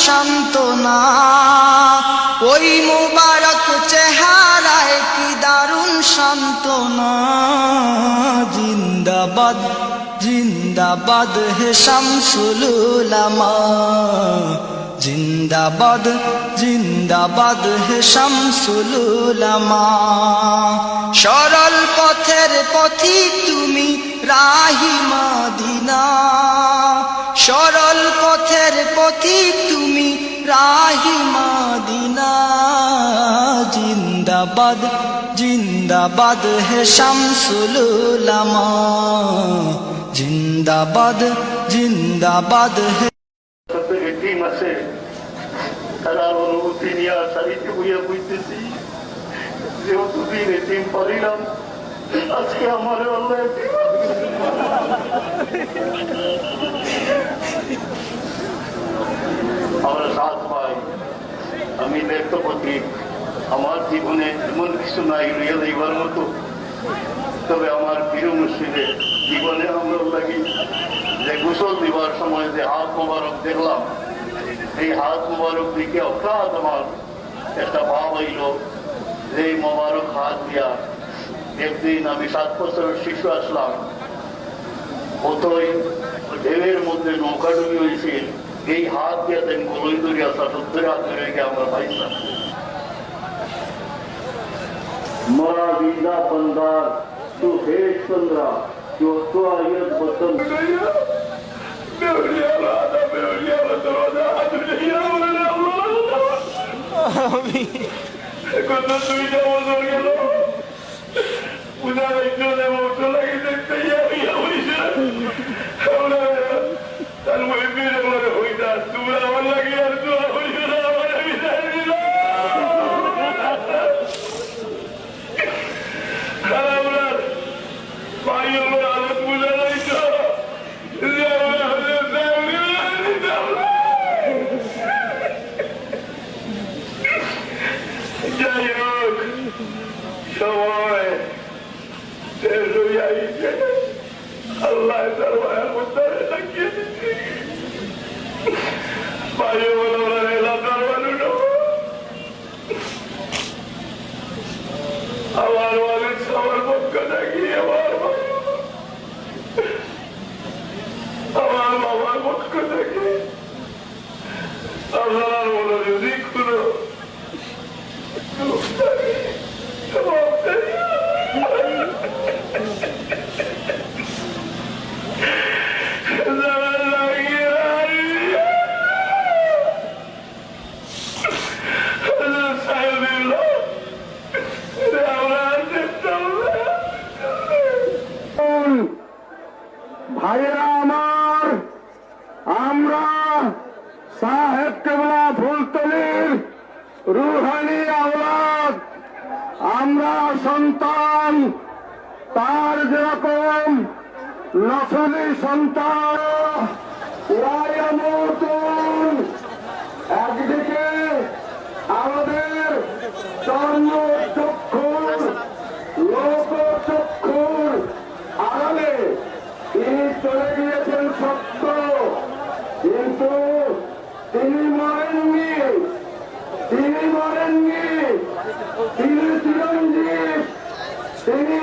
সান্ত্বনা, ওই মুবারক চেহারায় কি দারুণ সান্ত্বনা। জিন্দাবাদ জিন্দাবাদ হে শামসুল উলামা, জিন্দাবাদ জিন্দাবাদ হে শামসুল উলামা। সরল পথের পথিক তুমি রাহি মদিনা, সরল পথের পথিক তুমি রাহি মদিনা। জিন্দাবাদ জিন্দাবাদ হে শামসুল উলামা, জিন্দাবাদ জিন্দাবাদ হে। টিম আছে, তারা অনুভূতি নিয়ে সারিতে বইয়া বুঝতেছি, যেহেতু দিন টিম পারিলাম, আজকে আমার আমরা সাথ পাই। আমি ব্যক্তপতি, আমার জীবনে এমন কিছু নাই রিয়া লইবার মতো, তবে আমার প্রিয় মুর্শিদের জীবনে আমরা লাগি যে গোসল দিবার সময় যে হাত মোবারক দেখলাম, এই হাত মোবারক দিকে অপ্রাত আমার একটা ভাব হইল যে এই মোবারক হাত দিয়া একদিন আমি 7 বছরের শিশু আসলাম, অতই ঢেউয়ের মধ্যে নৌকা ডুবি হয়েছে, এই হাত দিয়া দেন গলই ধরে আসা সত্তর হাত ধরে আমরা পাইছিলাম। मरा वीजा बंदार तू हेश पंद्रा जो तो आयत बतन আল্লাহ দরবারে মুদ্দারে লাগিয়ে দিচ্ছি ভাইও বলে এলাকার মানুষ আমার ওয়ালিদ সবার পক্ষ থাকি আমার বাবার পক্ষ থাকি আপনার বলো যদি কোনো ভাইরা আমার, আমরা সাহেব কেবলা ফুলতলির রুহানি আওলাদ, আমরা সন্তান, তার যেরকম নসলি সন্তান একদিকে আমাদের চক্ষুর লোক চক্ষুর আড়ালে তিনি চলে গিয়েছেন সত্য, কিন্তু তিনি মরেননি, তিনি মরেননি, তিনি চিরঞ্জীব, তিনি